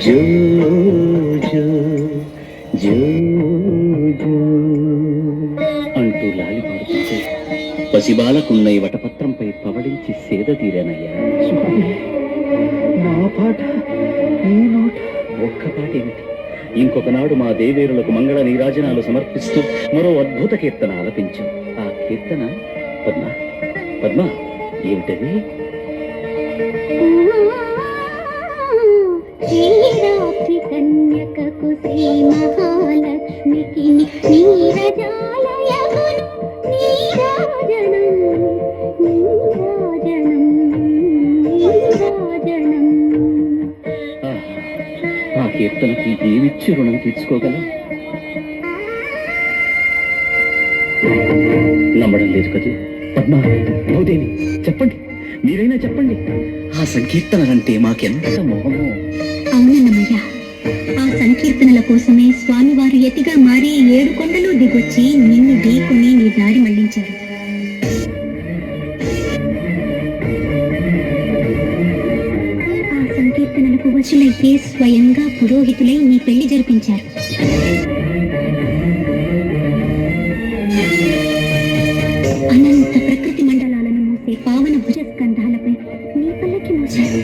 జో జో జో జో అంటూ లాలి పాడుతుంటే పసిబాలకున్న ఈ వటపత్రంపై పవళించి సేద తీరానయ్యా. నా పాట ఈ నోట ఒక్క పాట ఏమిటి, ఇంకొకనాడు మా దేవేరులకు మంగళ నీరాజనాలు సమర్పిస్తూ మరో అద్భుత కీర్తన ఆలపించు. ఆ కీర్తన పద్మ పద్మ ఏమిటది? శ్రీరాత్రి కన్యకకు శ్రీ మహాలక్ష్మికి నీరజాలయమును నీరాజనం నీరాజనం నీరాజనం. ఆ కీర్తనకి ఏమిచ్చి రుణం తీర్చుకోగలం? నమ్మడం లేదు కదూ పద్మ, భూదేవి, చెప్పండి, మీరైనా చెప్పండి. ఆ సంకీర్తనలంటే మాకెంత మోహమో. అవునన్నమయ్య, ఆ సంకీర్తనల కోసమే స్వామివారు యతిగా మారి 7 కొండలు దిగొచ్చి నిన్ను ఢీకొని నీ దారి మళ్లించారు. ఆ సంకీర్తనలకు వశులైతే స్వయంగా పురోహితులై నీ పెళ్లి జరిపించారు. అనంత ప్రకృతి మండలాలను మోసే పావన భుజస్కంధాలపై నీ పల్లకి మోసారు.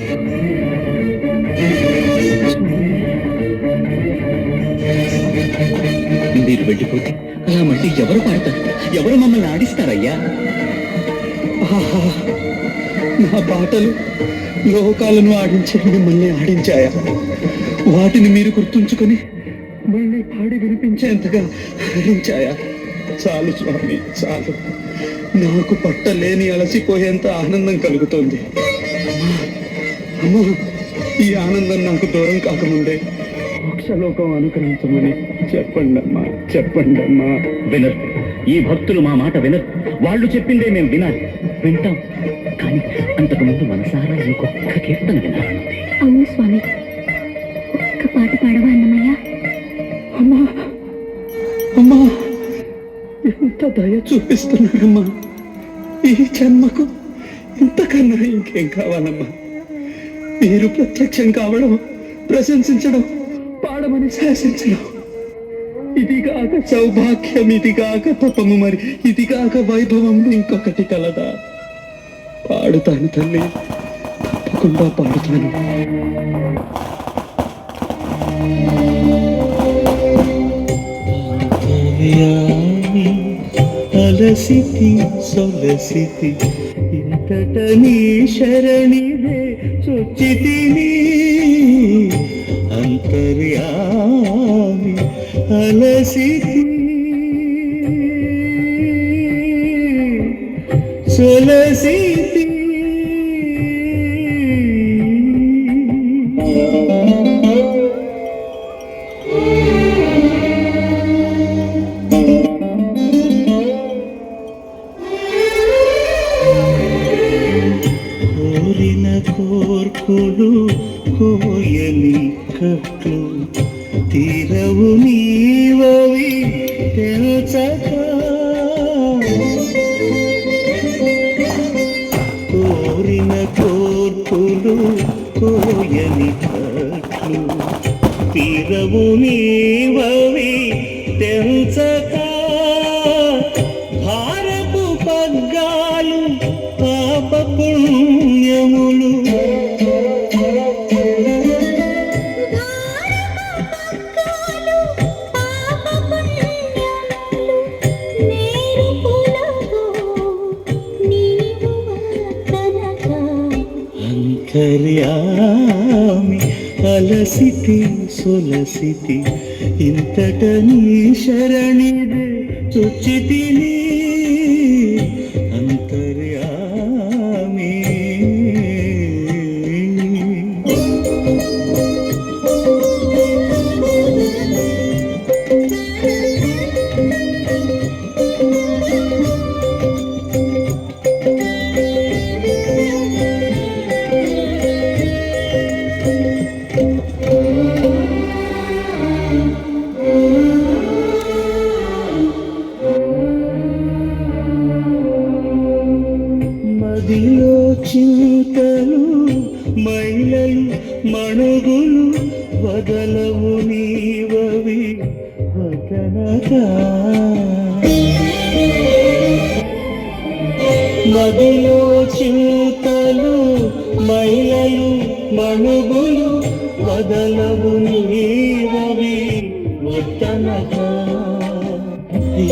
మీరు వెళ్ళిపోతే అలా మళ్ళీ ఎవరు పాడతారు, ఎవరు మమ్మల్ని ఆడిస్తారయ్యా? నా పాటలు లోకాలను ఆడించే మిమ్మల్ని ఆడించాయా? వాటిని మీరు గుర్తుంచుకొని మళ్ళీ పాడి వినిపించేంతగా ఆడించాయా? చాలు స్వామి, చాలు. నాకు పట్టలేని అలసిపోయేంత ఆనందం కలుగుతోంది. అమ్మా, ఈ ఆనందం నాకు దూరం కాకముందే మోక్షలోకం అనుగ్రహించమని చెప్పండి అమ్మా, చెప్పండి అమ్మా. వినరు, ఈ భక్తులు మా మాట వినరు. వాళ్ళు చెప్పిందే మేము వినాలి. వింటాం, కానీ అంతకుముందు మనసారా ఇంకొక్క కీర్తన వినాలన్నది. అవును స్వామి, ఒక్క పాట పాడవా అన్నమయ్య? అమ్మా అమ్మా, ఎంత దయ చూపిస్తున్నారమ్మా. ఈ జన్మకు ఇంతకన్నా ఇంకేం కావాలమ్మా? మీరు ప్రత్యక్షం కావడం, ప్రశంసించడం, పాడమని శాసించడం, ఇదిగాక సౌభాగ్యం, ఇదిగాక తపము, మరి ఇదిగాక వైభవం ఇంకొకటి కలదా? పాడుతాను తల్లి, తప్పకుండా పాడుతాను. అలసితి సొలసితి ఇంతట నీ శరణిదే చొచ్చితిని, అంతర్యామి అలసితి సొలసితి. కోర్కులు కోయని కట్లు తీరవు నీవవి తెలుసక, కోరిన కోర్కులు కోయని కట్లు తీరవు నీవవి తెలుసక, భారపు పగ్గాలు పాప పుణ్యములు అంతర్యామి అలసితి సొలసితి ఇంతట నీ శరణిదే చొచ్చితిని, అంతర్యామి. చింతలు మైలలు మణుగులు వదలవు నీవవి వదనగా నదిలో చింతలు మైలలు మణుగులు వదలవు నీవవి వదనగా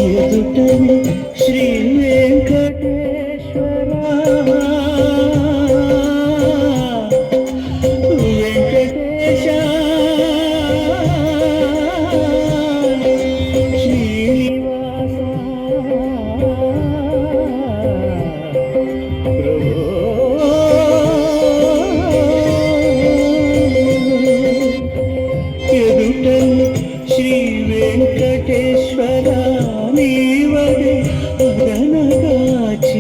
ఎదుటని శ్రీ వెంకటేశ్వర వెంకటేశ శ్రీనివాస ఎదుటని శ్రీ వెంకటేశ్వర నీవదే అదనగాచితివి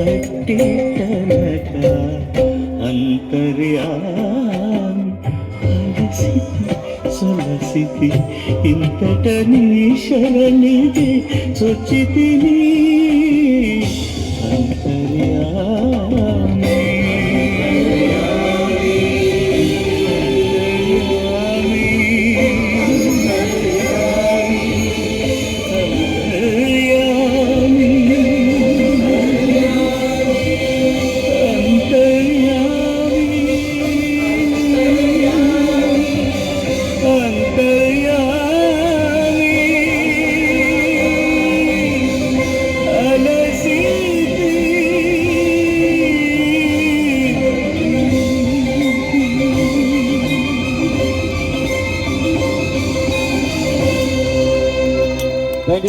అట్టి తనక అంతర్యామి అలసితి సొలసితి ఇంతట నీ శరణిది సొచ్చితి నీ